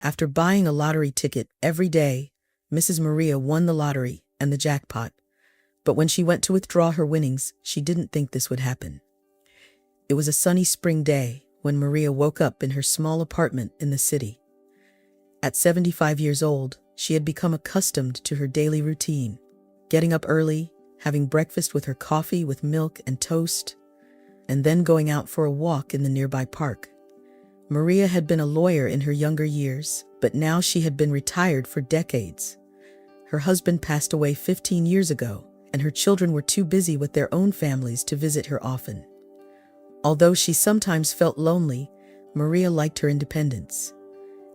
After buying a lottery ticket every day, Mrs. Maria won the lottery and the jackpot. But when she went to withdraw her winnings, she didn't think this would happen. It was a sunny spring day when Maria woke up in her small apartment in the city. At 75 years old, she had become accustomed to her daily routine, getting up early, having breakfast with her coffee with milk and toast, and then going out for a walk in the nearby park. Maria had been a lawyer in her younger years, but now she had been retired for decades. Her husband passed away 15 years ago, and her children were too busy with their own families to visit her often. Although she sometimes felt lonely, Maria liked her independence.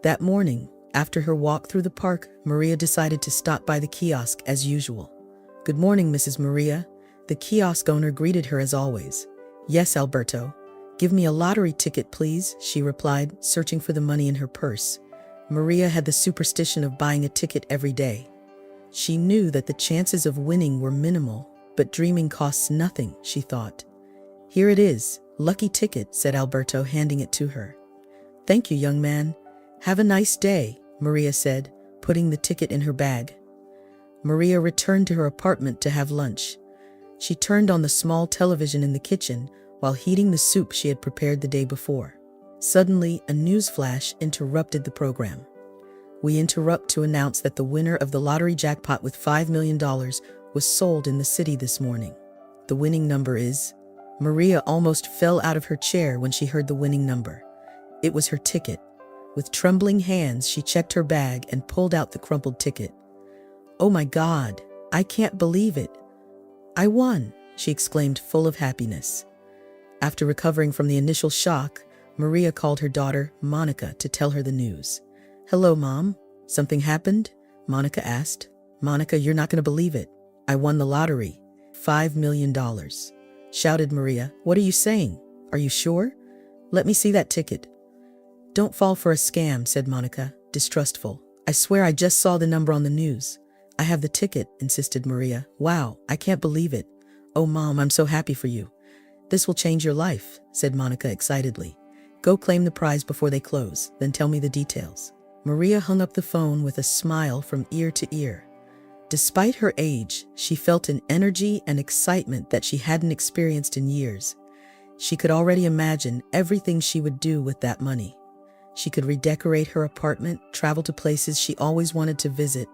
That morning, after her walk through the park, Maria decided to stop by the kiosk as usual. "Good morning, Mrs. Maria." The kiosk owner greeted her as always. "Yes, Alberto. Give me a lottery ticket, please," she replied, searching for the money in her purse. Maria had the superstition of buying a ticket every day. She knew that the chances of winning were minimal, but dreaming costs nothing, she thought. "Here it is, lucky ticket," said Alberto, handing it to her. "Thank you, young man. Have a nice day," Maria said, putting the ticket in her bag. Maria returned to her apartment to have lunch. She turned on the small television in the kitchen while heating the soup she had prepared the day before. Suddenly, a news flash interrupted the program. "We interrupt to announce that the winner of the lottery jackpot with $5 million was sold in the city this morning. The winning number is..." Maria almost fell out of her chair when she heard the winning number. It was her ticket. With trembling hands, she checked her bag and pulled out the crumpled ticket. "Oh my God, I can't believe it. I won," she exclaimed, full of happiness. After recovering from the initial shock, Maria called her daughter, Monica, to tell her the news. "Hello, Mom. Something happened?" Monica asked. "Monica, you're not going to believe it. I won the lottery. $5 million. Shouted Maria. "What are you saying? Are you sure? Let me see that ticket." "Don't fall for a scam," said Monica, distrustful. "I swear I just saw the number on the news." "I have the ticket," insisted Maria. "Wow, I can't believe it. Oh, Mom, I'm so happy for you." "This will change your life," said Monica excitedly. "Go claim the prize before they close, then tell me the details." Maria hung up the phone with a smile from ear to ear. Despite her age, she felt an energy and excitement that she hadn't experienced in years. She could already imagine everything she would do with that money. She could redecorate her apartment, travel to places she always wanted to visit,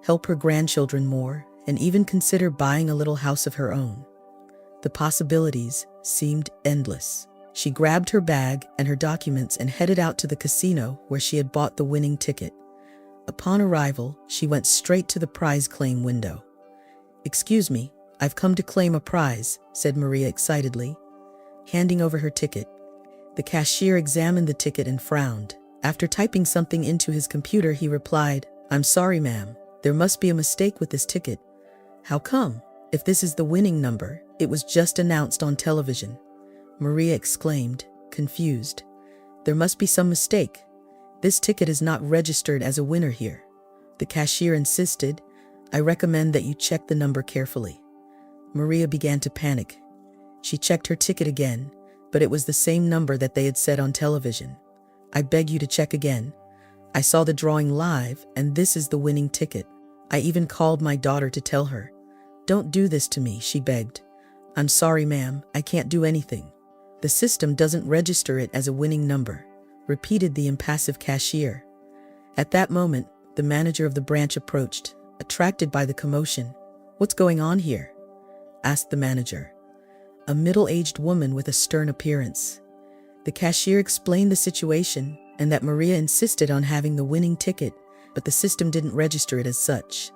help her grandchildren more, and even consider buying a little house of her own. The possibilities seemed endless. She grabbed her bag and her documents and headed out to the casino where she had bought the winning ticket. Upon arrival, she went straight to the prize claim window. "Excuse me, I've come to claim a prize," said Maria excitedly, handing over her ticket. The cashier examined the ticket and frowned. After typing something into his computer, he replied, "I'm sorry, ma'am. There must be a mistake with this ticket." "How come? If this is the winning number, it was just announced on television." Maria exclaimed, confused. "There must be some mistake. This ticket is not registered as a winner here." The cashier insisted, "I recommend that you check the number carefully." Maria began to panic. She checked her ticket again, but it was the same number that they had said on television. "I beg you to check again. I saw the drawing live, and this is the winning ticket. I even called my daughter to tell her." "Don't do this to me," she begged. "I'm sorry, ma'am, I can't do anything. The system doesn't register it as a winning number," repeated the impassive cashier. At that moment, the manager of the branch approached, attracted by the commotion. "What's going on here?" asked the manager, a middle-aged woman with a stern appearance. The cashier explained the situation and that Maria insisted on having the winning ticket, but the system didn't register it as such.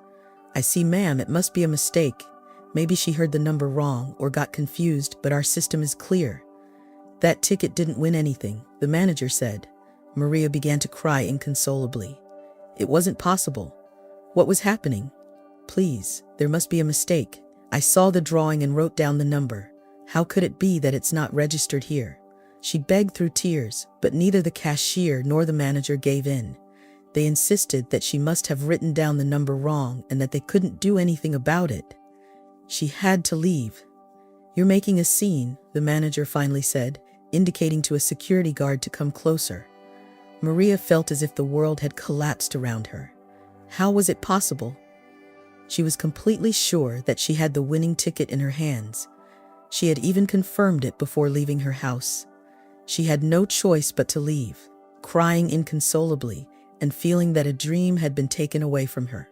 "I see, ma'am, it must be a mistake. Maybe she heard the number wrong or got confused, but our system is clear. That ticket didn't win anything," the manager said. Maria began to cry inconsolably. It wasn't possible. What was happening? "Please, there must be a mistake. I saw the drawing and wrote down the number. How could it be that it's not registered here?" She begged through tears, but neither the cashier nor the manager gave in. They insisted that she must have written down the number wrong and that they couldn't do anything about it. She had to leave. "You're making a scene," the manager finally said, indicating to a security guard to come closer. Maria felt as if the world had collapsed around her. How was it possible? She was completely sure that she had the winning ticket in her hands. She had even confirmed it before leaving her house. She had no choice but to leave, crying inconsolably and feeling that a dream had been taken away from her.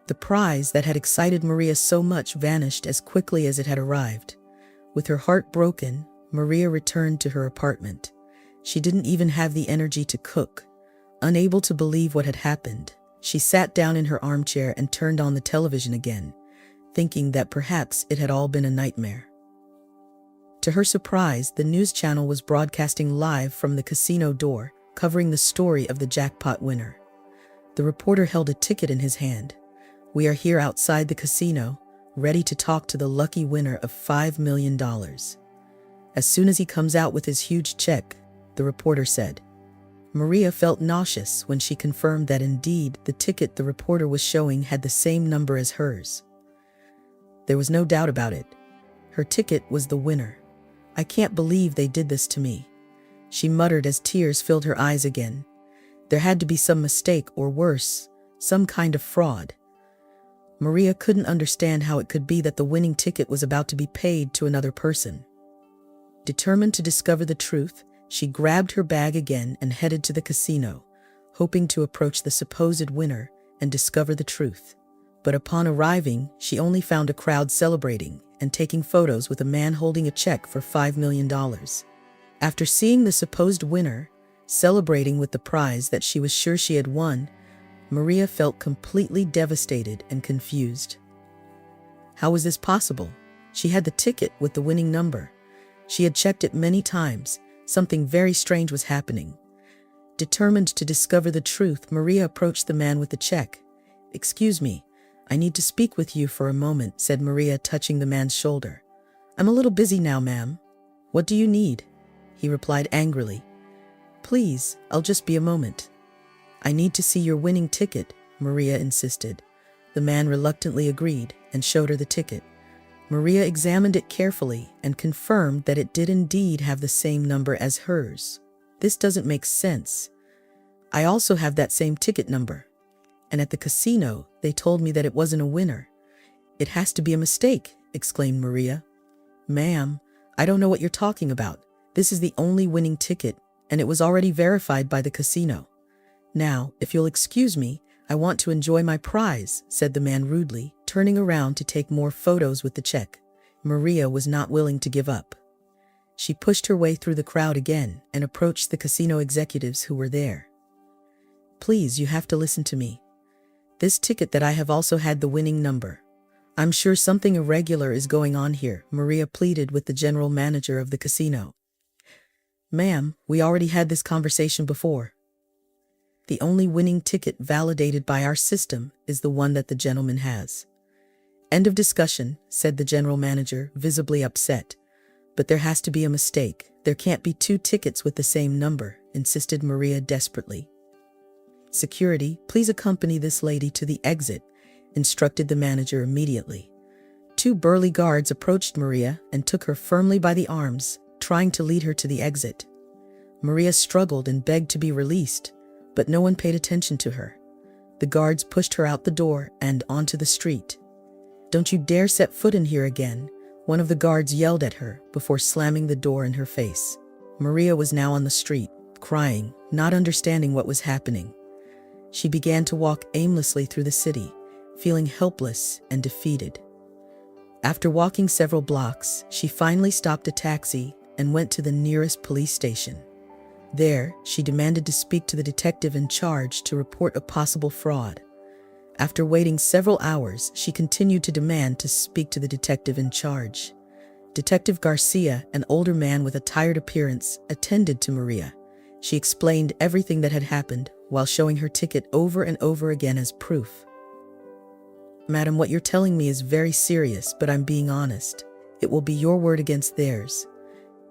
The prize that had excited Maria so much vanished as quickly as it had arrived. With her heart broken, Maria returned to her apartment. She didn't even have the energy to cook. Unable to believe what had happened, she sat down in her armchair and turned on the television again, thinking that perhaps it had all been a nightmare. To her surprise, the news channel was broadcasting live from the casino door, covering the story of the jackpot winner. The reporter held a ticket in his hand. "We are here outside the casino, ready to talk to the lucky winner of $5 million. As soon as he comes out with his huge check," the reporter said. Maria felt nauseous when she confirmed that indeed the ticket the reporter was showing had the same number as hers. There was no doubt about it. Her ticket was the winner. "I can't believe they did this to me," she muttered as tears filled her eyes again. There had to be some mistake, or worse, some kind of fraud. Maria couldn't understand how it could be that the winning ticket was about to be paid to another person. Determined to discover the truth, she grabbed her bag again and headed to the casino, hoping to approach the supposed winner and discover the truth. But upon arriving, she only found a crowd celebrating and taking photos with a man holding a check for $5 million. After seeing the supposed winner celebrating with the prize that she was sure she had won, Maria felt completely devastated and confused. How was this possible? She had the ticket with the winning number. She had checked it many times. Something very strange was happening. Determined to discover the truth, Maria approached the man with the check. "Excuse me, I need to speak with you for a moment," said Maria, touching the man's shoulder. "I'm a little busy now, ma'am." "What do you need?" he replied angrily. "Please, I'll just be a moment." "I need to see your winning ticket," Maria insisted. The man reluctantly agreed and showed her the ticket. Maria examined it carefully and confirmed that it did indeed have the same number as hers. "This doesn't make sense. I also have that same ticket number. And at the casino, they told me that it wasn't a winner. It has to be a mistake," exclaimed Maria. "Ma'am, I don't know what you're talking about. This is the only winning ticket, and it was already verified by the casino. Now, if you'll excuse me, I want to enjoy my prize," said the man rudely, turning around to take more photos with the check. Maria was not willing to give up. She pushed her way through the crowd again and approached the casino executives who were there. "Please, you have to listen to me. This ticket that I have also had the winning number. I'm sure something irregular is going on here," Maria pleaded with the general manager of the casino. "Ma'am, we already had this conversation before. The only winning ticket validated by our system is the one that the gentleman has." "End of discussion," said the general manager, visibly upset. "But there has to be a mistake. There can't be two tickets with the same number," insisted Maria desperately. "Security, please accompany this lady to the exit," instructed the manager immediately. Two burly guards approached Maria and took her firmly by the arms, trying to lead her to the exit. Maria struggled and begged to be released, but no one paid attention to her. The guards pushed her out the door and onto the street. "Don't you dare set foot in here again," one of the guards yelled at her before slamming the door in her face. Maria was now on the street, crying, not understanding what was happening. She began to walk aimlessly through the city, feeling helpless and defeated. After walking several blocks, she finally stopped a taxi and went to the nearest police station. There, she demanded to speak to the detective in charge to report a possible fraud. After waiting several hours, she continued to demand to speak to the detective in charge. Detective Garcia, an older man with a tired appearance, attended to Maria. She explained everything that had happened while showing her ticket over and over again as proof. "Madam, what you're telling me is very serious, but I'm being honest. It will be your word against theirs.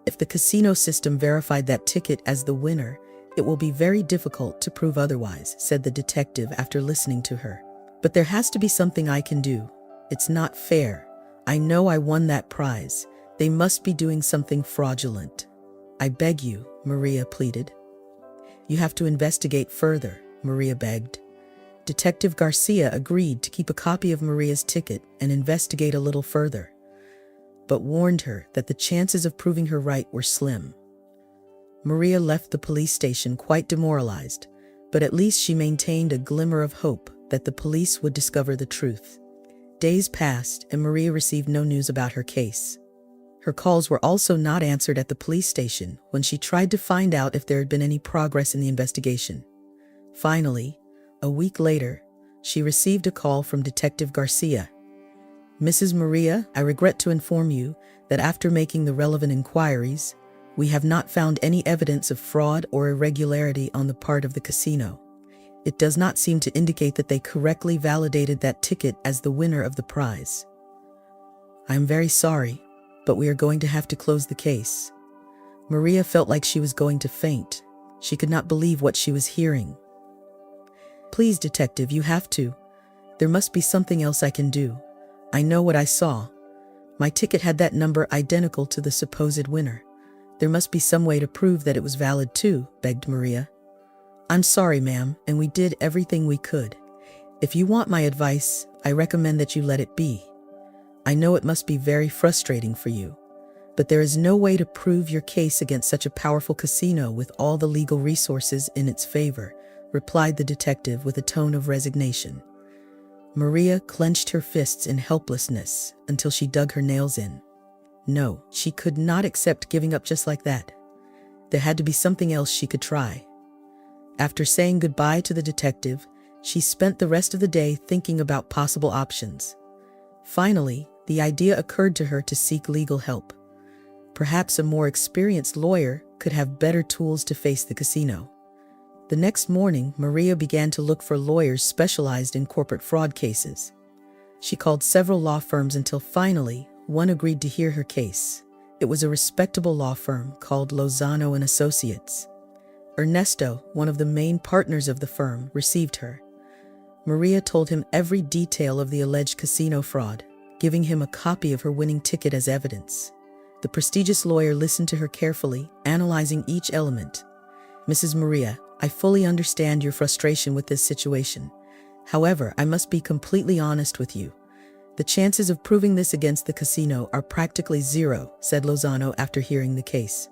If the casino system verified that ticket as the winner, it will be very difficult to prove otherwise," said the detective after listening to her. "But there has to be something I can do. It's not fair. I know I won that prize. They must be doing something fraudulent. I beg you," Maria pleaded. You have to investigate further, Maria begged. Detective Garcia agreed to keep a copy of Maria's ticket and investigate a little further, but warned her that the chances of proving her right were slim. Maria left the police station quite demoralized, but at least she maintained a glimmer of hope that the police would discover the truth. Days passed and Maria received no news about her case. Her calls were also not answered at the police station when she tried to find out if there had been any progress in the investigation. Finally, a week later, she received a call from Detective Garcia. Mrs. Maria, I regret to inform you that after making the relevant inquiries, we have not found any evidence of fraud or irregularity on the part of the casino. It does not seem to indicate that they correctly validated that ticket as the winner of the prize. I am very sorry, but we are going to have to close the case. Maria felt like she was going to faint. She could not believe what she was hearing. Please, detective, you have to. There must be something else I can do. I know what I saw. My ticket had that number identical to the supposed winner. There must be some way to prove that it was valid too, begged Maria. I'm sorry, ma'am, and we did everything we could. If you want my advice, I recommend that you let it be. I know it must be very frustrating for you, but there is no way to prove your case against such a powerful casino with all the legal resources in its favor, replied the detective with a tone of resignation. Maria clenched her fists in helplessness until she dug her nails in. No, she could not accept giving up just like that. There had to be something else she could try. After saying goodbye to the detective, she spent the rest of the day thinking about possible options. Finally, the idea occurred to her to seek legal help. Perhaps a more experienced lawyer could have better tools to face the casino. The next morning, Maria began to look for lawyers specialized in corporate fraud cases. She called several law firms until finally, one agreed to hear her case. It was a respectable law firm called Lozano and Associates. Ernesto, one of the main partners of the firm, received her. Maria told him every detail of the alleged casino fraud, giving him a copy of her winning ticket as evidence. The prestigious lawyer listened to her carefully, analyzing each element. Mrs. Maria, I fully understand your frustration with this situation. However, I must be completely honest with you. The chances of proving this against the casino are practically zero, said Lozano after hearing the case.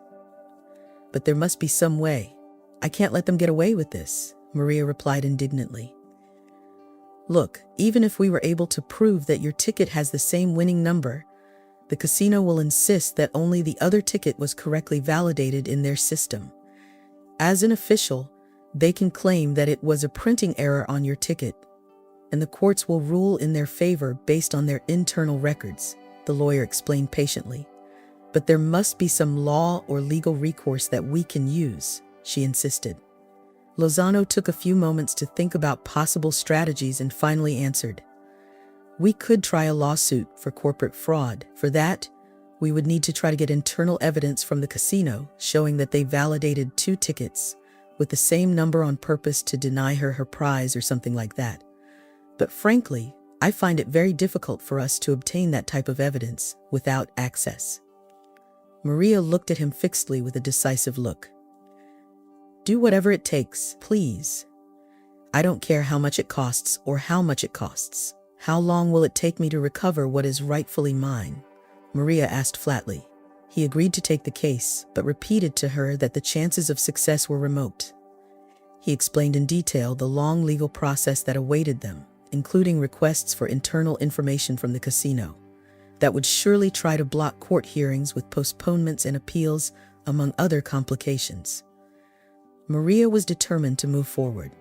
But there must be some way. I can't let them get away with this, Maria replied indignantly. Look, even if we were able to prove that your ticket has the same winning number, the casino will insist that only the other ticket was correctly validated in their system. As an official, they can claim that it was a printing error on your ticket, and the courts will rule in their favor based on their internal records, the lawyer explained patiently. But there must be some law or legal recourse that we can use, she insisted. Lozano took a few moments to think about possible strategies and finally answered. We could try a lawsuit for corporate fraud. For that, we would need to try to get internal evidence from the casino showing that they validated 2 tickets with the same number on purpose to deny her her prize or something like that. But frankly, I find it very difficult for us to obtain that type of evidence without access. Maria looked at him fixedly with a decisive look. Do whatever it takes, please. I don't care how much it costs or how much it costs. How long will it take me to recover what is rightfully mine? Maria asked flatly. He agreed to take the case, but repeated to her that the chances of success were remote. He explained in detail the long legal process that awaited them, including requests for internal information from the casino, that would surely try to block court hearings with postponements and appeals, among other complications. Maria was determined to move forward.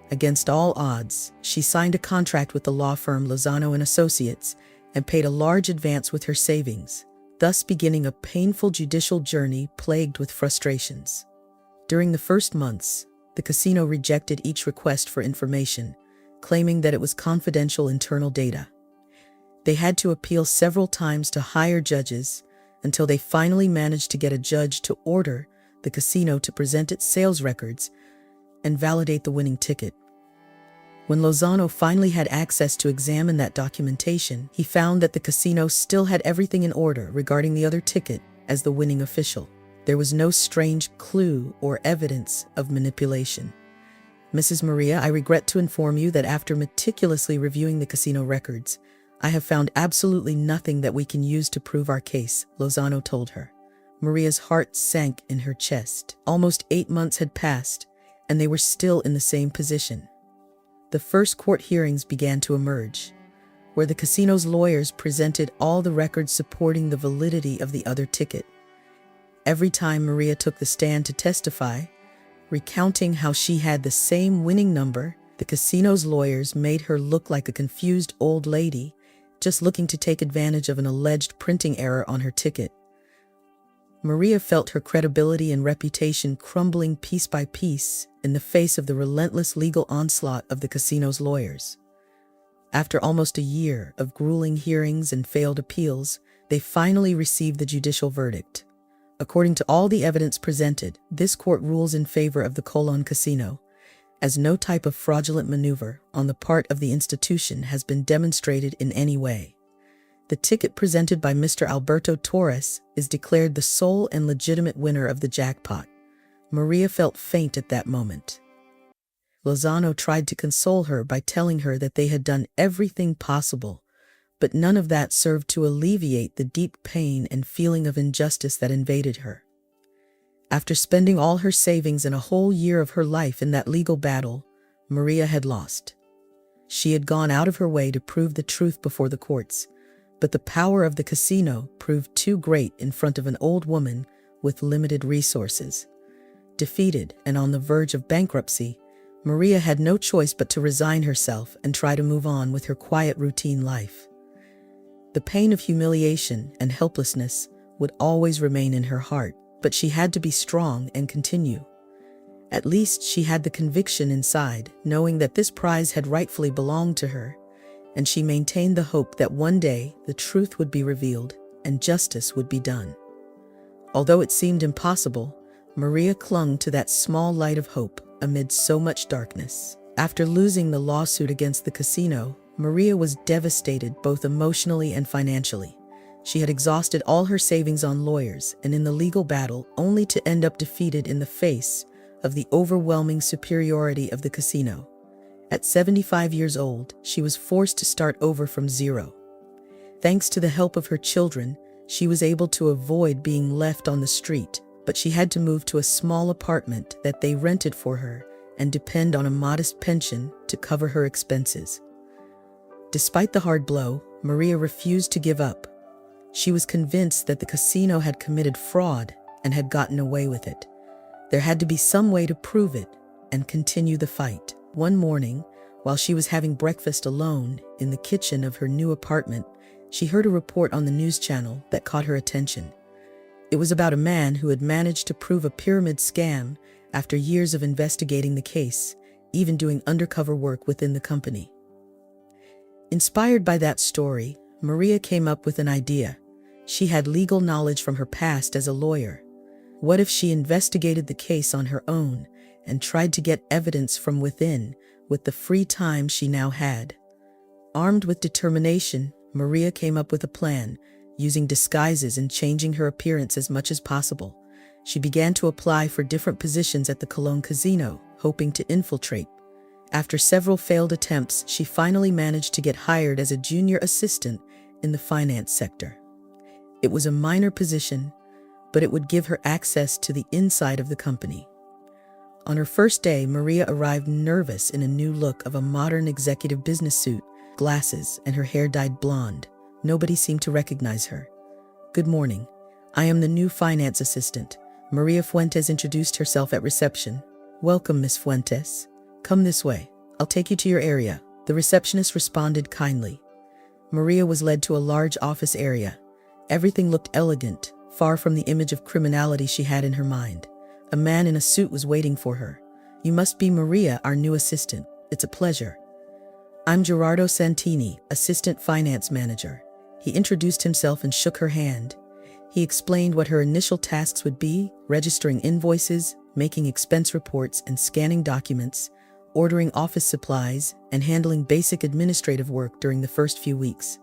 Against all odds, she signed a contract with the law firm Lozano and Associates and paid a large advance with her savings, thus beginning a painful judicial journey plagued with frustrations. During the first months, the casino rejected each request for information, claiming that it was confidential internal data. They had to appeal several times to higher judges until they finally managed to get a judge to order the casino to present its sales records and validate the winning ticket. When Lozano finally had access to examine that documentation, he found that the casino still had everything in order regarding the other ticket as the winning official. There was no strange clue or evidence of manipulation. Mrs. Maria, I regret to inform you that after meticulously reviewing the casino records, I have found absolutely nothing that we can use to prove our case, Lozano told her. Maria's heart sank in her chest. Almost 8 months had passed, and they were still in the same position. The first court hearings began to emerge, where the casino's lawyers presented all the records supporting the validity of the other ticket. Every time Maria took the stand to testify, recounting how she had the same winning number, the casino's lawyers made her look like a confused old lady, just looking to take advantage of an alleged printing error on her ticket. Maria felt her credibility and reputation crumbling piece by piece in the face of the relentless legal onslaught of the casino's lawyers. After almost a year of grueling hearings and failed appeals, they finally received the judicial verdict. According to all the evidence presented, this court rules in favor of the Colon Casino, as no type of fraudulent maneuver on the part of the institution has been demonstrated in any way. The ticket presented by Mr. Alberto Torres is declared the sole and legitimate winner of the jackpot. Maria felt faint at that moment. Lozano tried to console her by telling her that they had done everything possible, but none of that served to alleviate the deep pain and feeling of injustice that invaded her. After spending all her savings and a whole year of her life in that legal battle, Maria had lost. She had gone out of her way to prove the truth before the courts, but the power of the casino proved too great in front of an old woman with limited resources. Defeated and on the verge of bankruptcy, Maria had no choice but to resign herself and try to move on with her quiet routine life. The pain of humiliation and helplessness would always remain in her heart, but she had to be strong and continue. At least she had the conviction inside, knowing that this prize had rightfully belonged to her, and she maintained the hope that one day the truth would be revealed and justice would be done. Although it seemed impossible, Maria clung to that small light of hope amid so much darkness. After losing the lawsuit against the casino, Maria was devastated both emotionally and financially. She had exhausted all her savings on lawyers and in the legal battle, only to end up defeated in the face of the overwhelming superiority of the casino. At 75 years old, she was forced to start over from zero. Thanks to the help of her children, she was able to avoid being left on the street, but she had to move to a small apartment that they rented for her and depend on a modest pension to cover her expenses. Despite the hard blow, Maria refused to give up. She was convinced that the casino had committed fraud and had gotten away with it. There had to be some way to prove it and continue the fight. One morning, while she was having breakfast alone in the kitchen of her new apartment, she heard a report on the news channel that caught her attention. It was about a man who had managed to prove a pyramid scam after years of investigating the case, even doing undercover work within the company. Inspired by that story, Maria came up with an idea. She had legal knowledge from her past as a lawyer. What if she investigated the case on her own and tried to get evidence from within with the free time she now had? Armed with determination, Maria came up with a plan, using disguises and changing her appearance as much as possible. She began to apply for different positions at the Colon Casino, hoping to infiltrate. After several failed attempts, she finally managed to get hired as a junior assistant in the finance sector. It was a minor position, but it would give her access to the inside of the company. On her first day, Maria arrived nervous in a new look of a modern executive business suit, glasses, and her hair dyed blonde. Nobody seemed to recognize her. "Good morning. I am the new finance assistant." Maria Fuentes introduced herself at reception. "Welcome, Miss Fuentes. Come this way. I'll take you to your area." The receptionist responded kindly. Maria was led to a large office area. Everything looked elegant, far from the image of criminality she had in her mind. A man in a suit was waiting for her. "You must be Maria, our new assistant. It's a pleasure." "I'm Gerardo Santini, assistant finance manager." He introduced himself and shook her hand. He explained what her initial tasks would be: registering invoices, making expense reports and scanning documents, ordering office supplies, and handling basic administrative work during the first few weeks.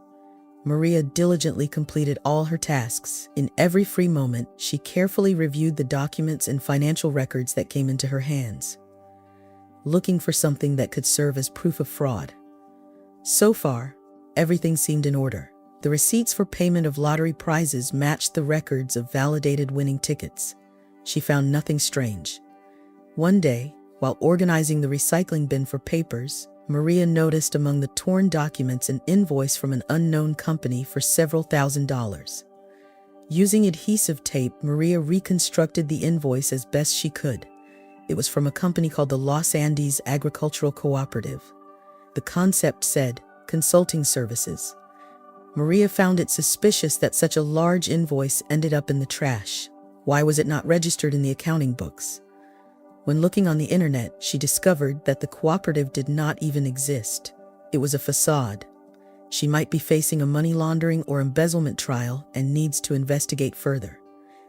Maria diligently completed all her tasks. In every free moment, she carefully reviewed the documents and financial records that came into her hands, looking for something that could serve as proof of fraud. So far, everything seemed in order. The receipts for payment of lottery prizes matched the records of validated winning tickets. She found nothing strange. One day, while organizing the recycling bin for papers, Maria noticed among the torn documents an invoice from an unknown company for several $1,000s. Using adhesive tape, Maria reconstructed the invoice as best she could. It was from a company called the Los Andes Agricultural Cooperative. The concept said, "Consulting Services." Maria found it suspicious that such a large invoice ended up in the trash. Why was it not registered in the accounting books? When looking on the internet, she discovered that the cooperative did not even exist. It was a facade. She might be facing a money laundering or embezzlement trial and needs to investigate further.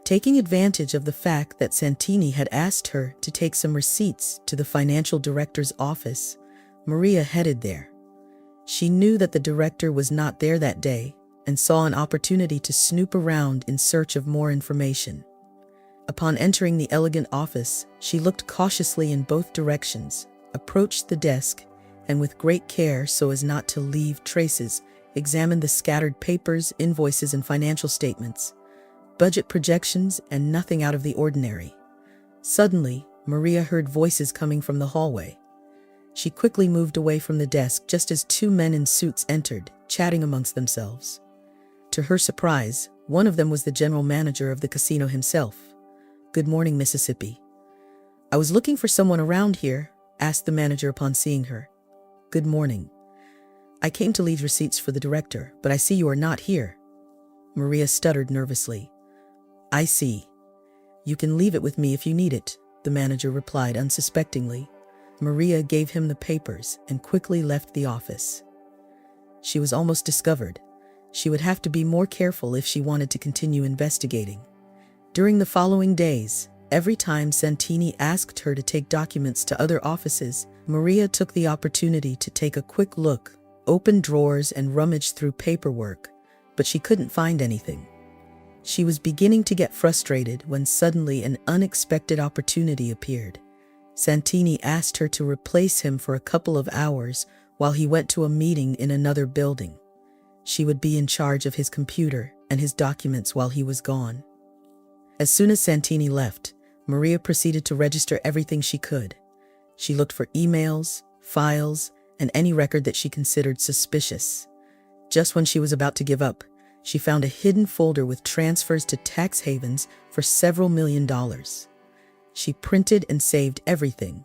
Taking advantage of the fact that Santini had asked her to take some receipts to the financial director's office, Maria headed there. She knew that the director was not there that day and saw an opportunity to snoop around in search of more information. Upon entering the elegant office, she looked cautiously in both directions, approached the desk, and with great care so as not to leave traces, examined the scattered papers, invoices, and financial statements, budget projections, and nothing out of the ordinary. Suddenly, Maria heard voices coming from the hallway. She quickly moved away from the desk just as two men in suits entered, chatting amongst themselves. To her surprise, one of them was the general manager of the casino himself. "Good morning, Mississippi. I was looking for someone around here," asked the manager upon seeing her. "Good morning. I came to leave receipts for the director, but I see you are not here." Maria stuttered nervously. "I see. You can leave it with me if you need it," the manager replied unsuspectingly. Maria gave him the papers and quickly left the office. She was almost discovered. She would have to be more careful if she wanted to continue investigating. During the following days, every time Santini asked her to take documents to other offices, Maria took the opportunity to take a quick look, open drawers and rummage through paperwork, but she couldn't find anything. She was beginning to get frustrated when suddenly an unexpected opportunity appeared. Santini asked her to replace him for a couple of hours while he went to a meeting in another building. She would be in charge of his computer and his documents while he was gone. As soon as Santini left, Maria proceeded to register everything she could. She looked for emails, files, and any record that she considered suspicious. Just when she was about to give up, she found a hidden folder with transfers to tax havens for several $1,000,000. She printed and saved everything.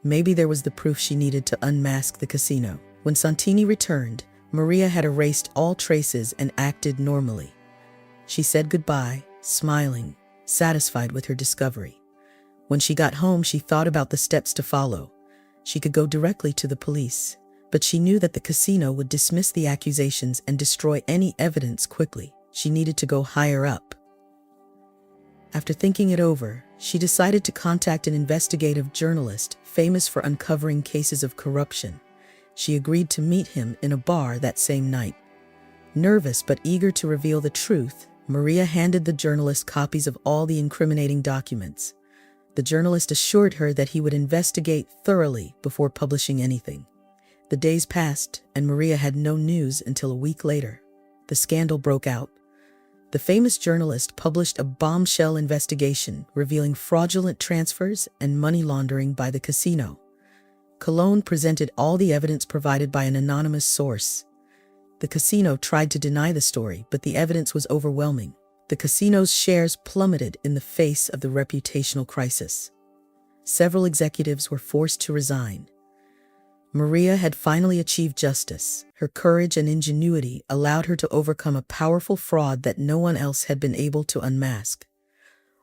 Maybe there was the proof she needed to unmask the casino. When Santini returned, Maria had erased all traces and acted normally. She said goodbye, smiling, satisfied with her discovery. When she got home, she thought about the steps to follow. She could go directly to the police, but she knew that the casino would dismiss the accusations and destroy any evidence quickly. She needed to go higher up. After thinking it over, she decided to contact an investigative journalist famous for uncovering cases of corruption. She agreed to meet him in a bar that same night. Nervous but eager to reveal the truth, Maria handed the journalist copies of all the incriminating documents. The journalist assured her that he would investigate thoroughly before publishing anything. The days passed, and Maria had no news until a week later. The scandal broke out. The famous journalist published a bombshell investigation revealing fraudulent transfers and money laundering by the casino. Cologne presented all the evidence provided by an anonymous source. The casino tried to deny the story, but the evidence was overwhelming. The casino's shares plummeted in the face of the reputational crisis. Several executives were forced to resign. Maria had finally achieved justice. Her courage and ingenuity allowed her to overcome a powerful fraud that no one else had been able to unmask.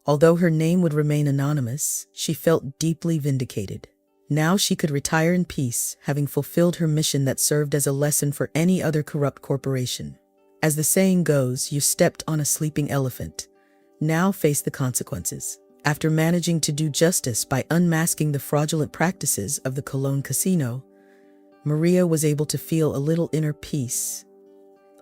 Although her name would remain anonymous, she felt deeply vindicated. Now she could retire in peace, having fulfilled her mission that served as a lesson for any other corrupt corporation. As the saying goes, you stepped on a sleeping elephant. Now face the consequences. After managing to do justice by unmasking the fraudulent practices of the Cologne casino, Maria was able to feel a little inner peace.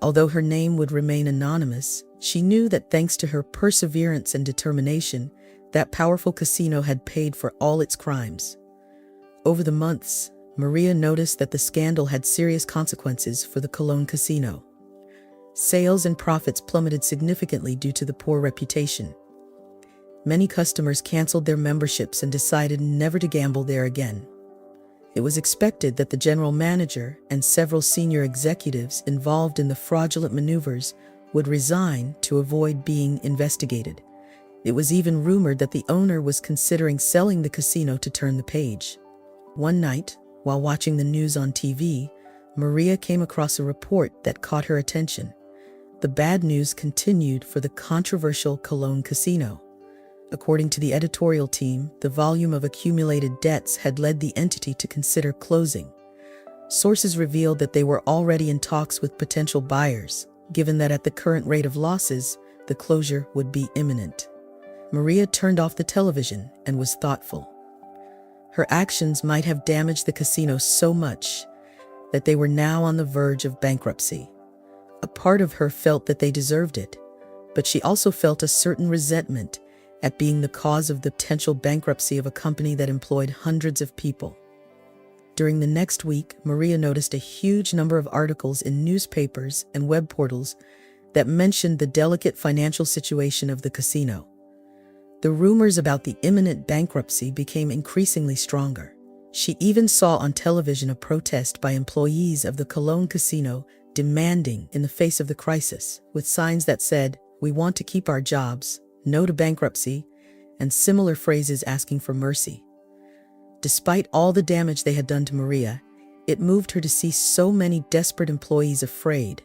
Although her name would remain anonymous, she knew that thanks to her perseverance and determination, that powerful casino had paid for all its crimes. Over the months, Maria noticed that the scandal had serious consequences for the Cologne casino. Sales and profits plummeted significantly due to the poor reputation. Many customers canceled their memberships and decided never to gamble there again. It was expected that the general manager and several senior executives involved in the fraudulent maneuvers would resign to avoid being investigated. It was even rumored that the owner was considering selling the casino to turn the page. One night, while watching the news on TV, Maria came across a report that caught her attention. The bad news continued for the controversial Cologne casino. According to the editorial team, the volume of accumulated debts had led the entity to consider closing. Sources revealed that they were already in talks with potential buyers, given that at the current rate of losses, the closure would be imminent. Maria turned off the television and was thoughtful. Her actions might have damaged the casino so much that they were now on the verge of bankruptcy. A part of her felt that they deserved it, but she also felt a certain resentment at being the cause of the potential bankruptcy of a company that employed hundreds of people. During the next week, Maria noticed a huge number of articles in newspapers and web portals that mentioned the delicate financial situation of the casino. The rumors about the imminent bankruptcy became increasingly stronger. She even saw on television a protest by employees of the Cologne casino demanding, in the face of the crisis, with signs that said, "We want to keep our jobs," "No to bankruptcy," and similar phrases asking for mercy. Despite all the damage they had done to Maria, it moved her to see so many desperate employees afraid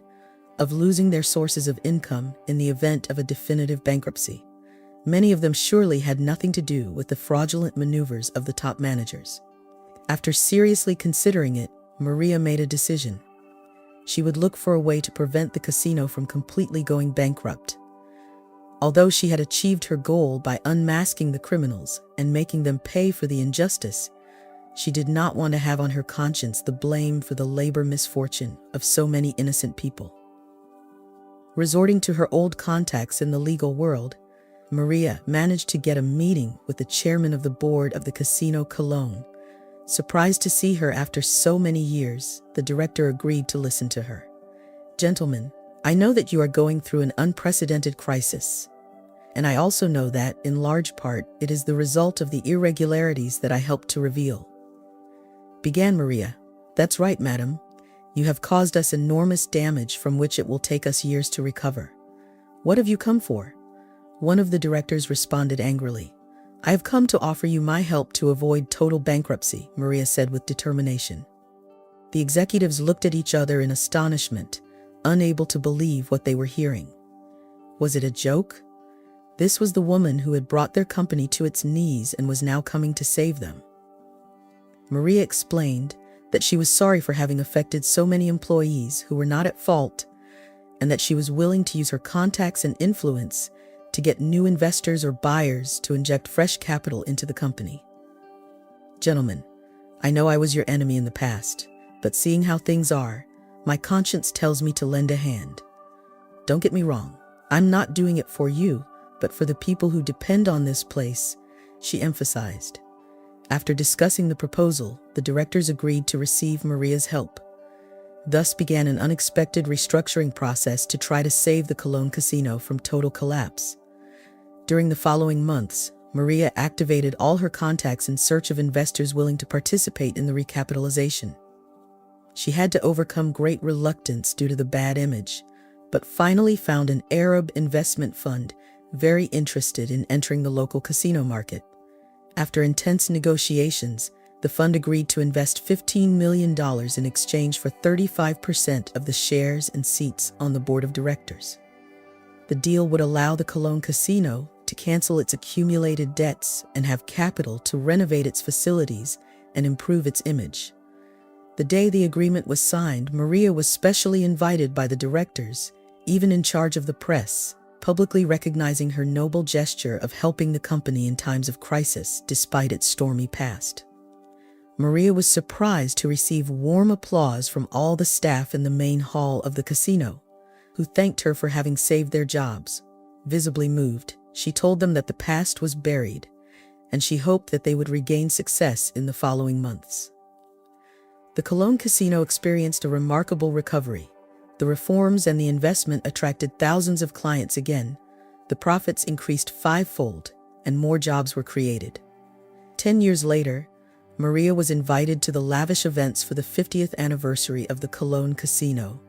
of losing their sources of income in the event of a definitive bankruptcy. Many of them surely had nothing to do with the fraudulent maneuvers of the top managers. After seriously considering it, Maria made a decision. She would look for a way to prevent the casino from completely going bankrupt. Although she had achieved her goal by unmasking the criminals and making them pay for the injustice, she did not want to have on her conscience the blame for the labor misfortune of so many innocent people. Resorting to her old contacts in the legal world, Maria managed to get a meeting with the chairman of the board of the Casino Cologne. Surprised to see her after so many years, the director agreed to listen to her. "Gentlemen, I know that you are going through an unprecedented crisis, and I also know that, in large part, it is the result of the irregularities that I helped to reveal," began Maria. "That's right, madam. You have caused us enormous damage from which it will take us years to recover. What have you come for?" One of the directors responded angrily. "I have come to offer you my help to avoid total bankruptcy," Maria said with determination. The executives looked at each other in astonishment, unable to believe what they were hearing. Was it a joke? This was the woman who had brought their company to its knees and was now coming to save them. Maria explained that she was sorry for having affected so many employees who were not at fault, and that she was willing to use her contacts and influence to get new investors or buyers to inject fresh capital into the company. "Gentlemen, I know I was your enemy in the past, but seeing how things are, my conscience tells me to lend a hand. Don't get me wrong, I'm not doing it for you, but for the people who depend on this place," she emphasized. After discussing the proposal, the directors agreed to receive Maria's help. Thus began an unexpected restructuring process to try to save the Cologne casino from total collapse. During the following months, Maria activated all her contacts in search of investors willing to participate in the recapitalization. She had to overcome great reluctance due to the bad image, but finally found an Arab investment fund very interested in entering the local casino market. After intense negotiations, the fund agreed to invest $15 million in exchange for 35% of the shares and seats on the board of directors. The deal would allow the Cologne casino to cancel its accumulated debts and have capital to renovate its facilities and improve its image. The day the agreement was signed, Maria was specially invited by the directors, even in charge of the press, publicly recognizing her noble gesture of helping the company in times of crisis despite its stormy past. Maria was surprised to receive warm applause from all the staff in the main hall of the casino. who thanked her for having saved their jobs. Visibly moved, she told them that the past was buried, and she hoped that they would regain success in the following months. The Cologne casino experienced a remarkable recovery. The reforms and the investment attracted thousands of clients again. The profits increased fivefold, and more jobs were created. 10 years later, Maria was invited to the lavish events for the 50th anniversary of the Cologne casino.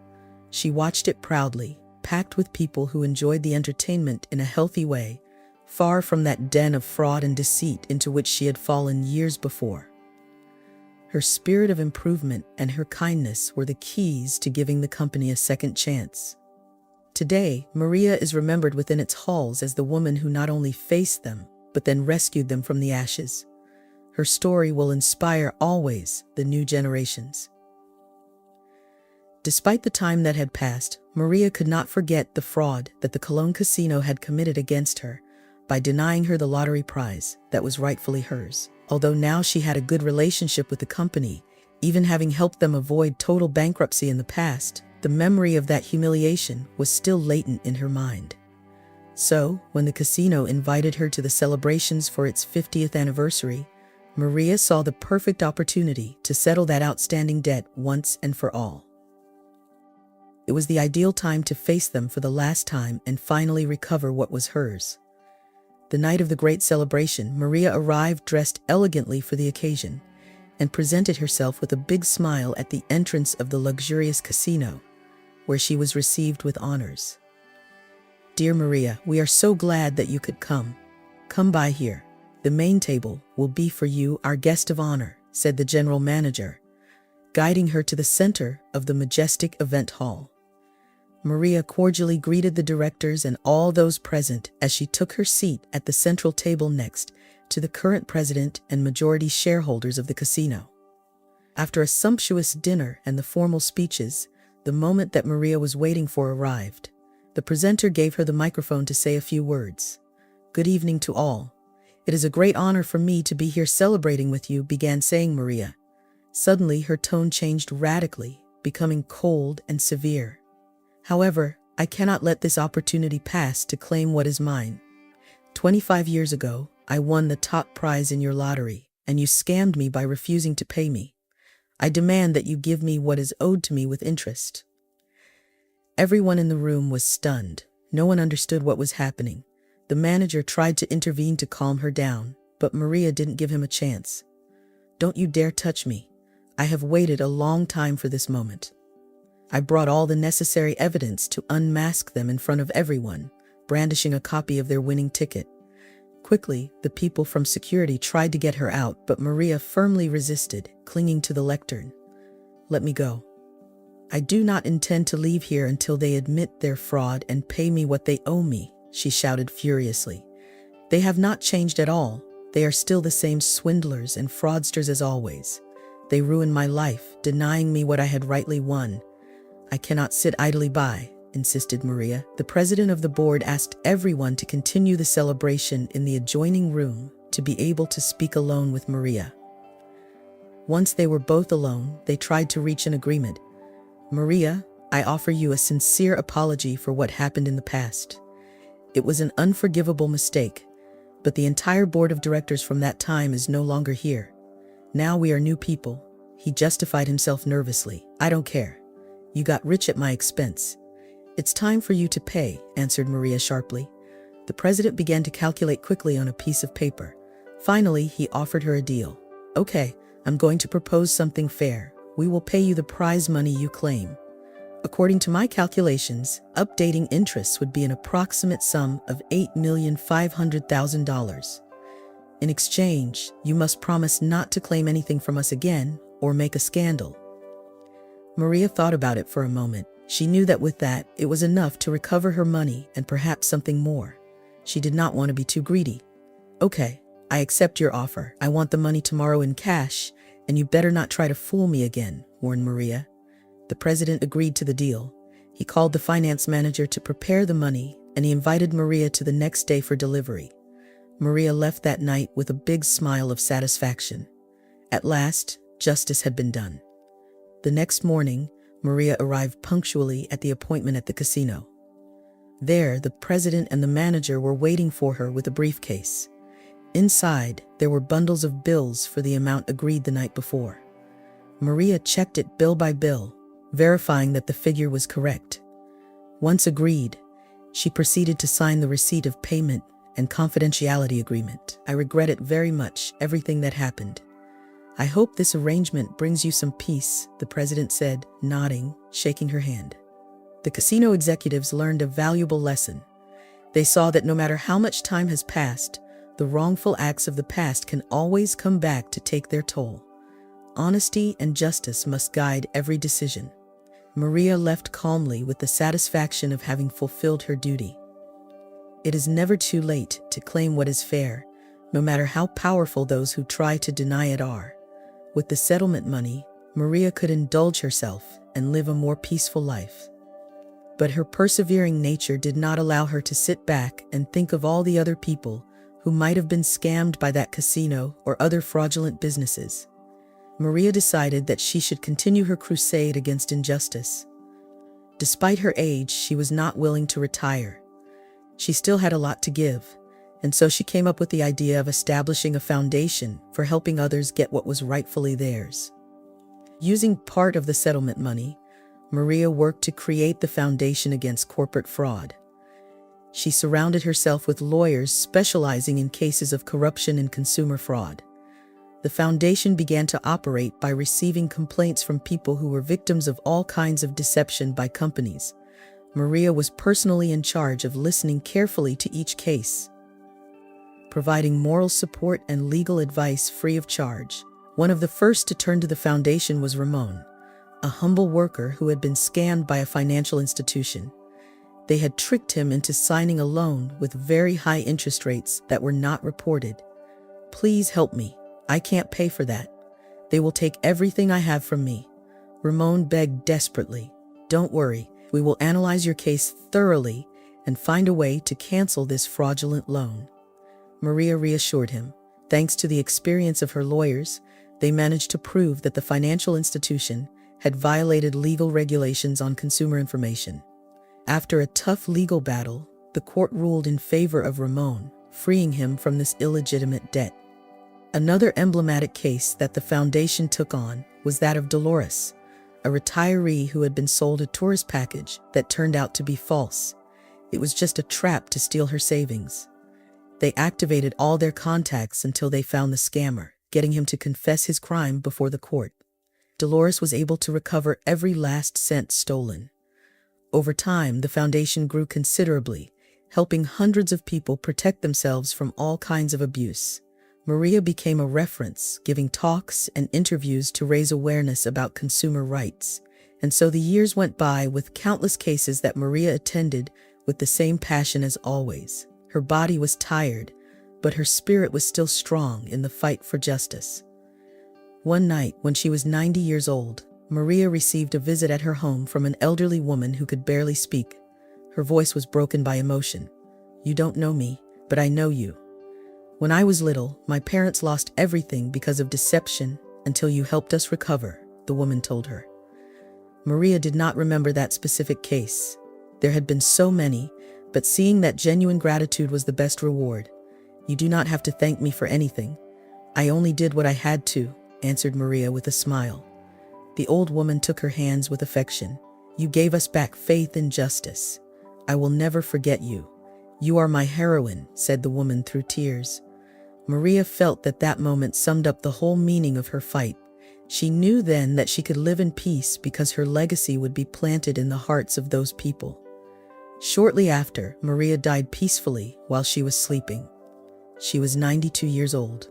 She watched it proudly, packed with people who enjoyed the entertainment in a healthy way, far from that den of fraud and deceit into which she had fallen years before. Her spirit of improvement and her kindness were the keys to giving the company a second chance. Today, Maria is remembered within its halls as the woman who not only faced them, but then rescued them from the ashes. Her story will inspire always the new generations. Despite the time that had passed, Maria could not forget the fraud that the Cologne casino had committed against her by denying her the lottery prize that was rightfully hers. Although now she had a good relationship with the company, even having helped them avoid total bankruptcy in the past, the memory of that humiliation was still latent in her mind. So, when the casino invited her to the celebrations for its 50th anniversary, Maria saw the perfect opportunity to settle that outstanding debt once and for all. It was the ideal time to face them for the last time and finally recover what was hers. The night of the great celebration, Maria arrived dressed elegantly for the occasion and presented herself with a big smile at the entrance of the luxurious casino, where she was received with honors. "Dear Maria, we are so glad that you could come. Come by here. The main table will be for you, our guest of honor," said the general manager, guiding her to the center of the majestic event hall. Maria cordially greeted the directors and all those present as she took her seat at the central table next to the current president and majority shareholders of the casino. After a sumptuous dinner and the formal speeches, the moment that Maria was waiting for arrived. The presenter gave her the microphone to say a few words. "Good evening to all. It is a great honor for me to be here celebrating with you," began saying Maria. Suddenly, her tone changed radically, becoming cold and severe. "However, I cannot let this opportunity pass to claim what is mine. 25 years ago, I won the top prize in your lottery, and you scammed me by refusing to pay me. I demand that you give me what is owed to me with interest." Everyone in the room was stunned. No one understood what was happening. The manager tried to intervene to calm her down, but Maria didn't give him a chance. "Don't you dare touch me. I have waited a long time for this moment. I brought all the necessary evidence to unmask them in front of everyone," brandishing a copy of their winning ticket. Quickly, the people from security tried to get her out, but Maria firmly resisted, clinging to the lectern. "Let me go. I do not intend to leave here until they admit their fraud and pay me what they owe me," she shouted furiously. "They have not changed at all. They are still the same swindlers and fraudsters as always. They ruined my life, denying me what I had rightly won. I cannot sit idly by," insisted Maria. The president of the board asked everyone to continue the celebration in the adjoining room to be able to speak alone with Maria. Once they were both alone, they tried to reach an agreement. "Maria, I offer you a sincere apology for what happened in the past. It was an unforgivable mistake, but the entire board of directors from that time is no longer here. Now we are new people." He justified himself nervously. "I don't care. You got rich at my expense. It's time for you to pay," answered Maria sharply. The president began to calculate quickly on a piece of paper. Finally, he offered her a deal. "Okay, I'm going to propose something fair. We will pay you the prize money you claim. According to my calculations, updating interests would be an approximate sum of $8,500,000. In exchange, you must promise not to claim anything from us again or make a scandal." Maria thought about it for a moment. She knew that with that, it was enough to recover her money and perhaps something more. She did not want to be too greedy. "Okay, I accept your offer. I want the money tomorrow in cash, and you better not try to fool me again," warned Maria. The president agreed to the deal. He called the finance manager to prepare the money, and he invited Maria to the next day for delivery. Maria left that night with a big smile of satisfaction. At last, justice had been done. The next morning, Maria arrived punctually at the appointment at the casino. There, the president and the manager were waiting for her with a briefcase. Inside, there were bundles of bills for the amount agreed the night before. Maria checked it bill by bill, verifying that the figure was correct. Once agreed, she proceeded to sign the receipt of payment and confidentiality agreement. I regret it very much, everything that happened. I hope this arrangement brings you some peace, the president said, nodding, shaking her hand. The casino executives learned a valuable lesson. They saw that no matter how much time has passed, the wrongful acts of the past can always come back to take their toll. Honesty and justice must guide every decision. Maria left calmly with the satisfaction of having fulfilled her duty. It is never too late to claim what is fair, no matter how powerful those who try to deny it are. With the settlement money, Maria could indulge herself and live a more peaceful life. But her persevering nature did not allow her to sit back and think of all the other people who might have been scammed by that casino or other fraudulent businesses. Maria decided that she should continue her crusade against injustice. Despite her age, she was not willing to retire. She still had a lot to give, and so she came up with the idea of establishing a foundation for helping others get what was rightfully theirs. Using part of the settlement money, Maria worked to create the foundation against corporate fraud. She surrounded herself with lawyers specializing in cases of corruption and consumer fraud. The foundation began to operate by receiving complaints from people who were victims of all kinds of deception by companies. Maria was personally in charge of listening carefully to each case, providing moral support and legal advice free of charge. One of the first to turn to the foundation was Ramon, a humble worker who had been scammed by a financial institution. They had tricked him into signing a loan with very high interest rates that were not reported. "Please help me. I can't pay for that. They will take everything I have from me," Ramon begged desperately. "Don't worry, we will analyze your case thoroughly and find a way to cancel this fraudulent loan." Maria reassured him. Thanks to the experience of her lawyers, they managed to prove that the financial institution had violated legal regulations on consumer information. After a tough legal battle, the court ruled in favor of Ramon, freeing him from this illegitimate debt. Another emblematic case that the foundation took on was that of Dolores, a retiree who had been sold a tourist package that turned out to be false. It was just a trap to steal her savings. They activated all their contacts until they found the scammer, getting him to confess his crime before the court. Dolores was able to recover every last cent stolen. Over time, the foundation grew considerably, helping hundreds of people protect themselves from all kinds of abuse. Maria became a reference, giving talks and interviews to raise awareness about consumer rights. And so the years went by with countless cases that Maria attended with the same passion as always. Her body was tired, but her spirit was still strong in the fight for justice. One night, when she was 90 years old, Maria received a visit at her home from an elderly woman who could barely speak. Her voice was broken by emotion. "You don't know me, but I know you. When I was little, my parents lost everything because of deception until you helped us recover," the woman told her. Maria did not remember that specific case. There had been so many, but seeing that genuine gratitude was the best reward. "You do not have to thank me for anything. I only did what I had to," answered Maria with a smile. The old woman took her hands with affection. "You gave us back faith in justice. I will never forget you. You are my heroine," said the woman through tears. Maria felt that that moment summed up the whole meaning of her fight. She knew then that she could live in peace because her legacy would be planted in the hearts of those people. Shortly after, Maria died peacefully while she was sleeping. She was 92 years old.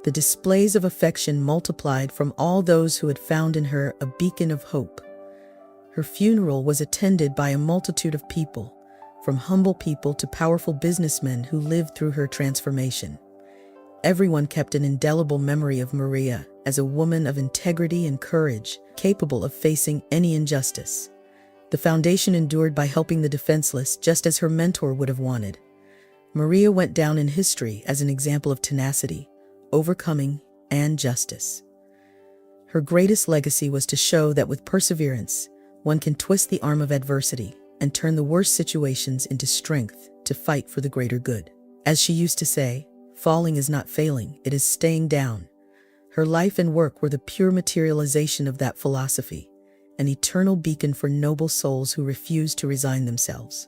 The displays of affection multiplied from all those who had found in her a beacon of hope. Her funeral was attended by a multitude of people, from humble people to powerful businessmen who lived through her transformation. Everyone kept an indelible memory of Maria as a woman of integrity and courage, capable of facing any injustice. The foundation endured by helping the defenseless, just as her mentor would have wanted. Maria went down in history as an example of tenacity, overcoming, and justice. Her greatest legacy was to show that with perseverance, One can twist the arm of adversity and turn the worst situations into strength to fight for the greater good. As she used to say, falling is not failing, it is staying down. Her life and work were the pure materialization of that philosophy, an eternal beacon for noble souls who refuse to resign themselves.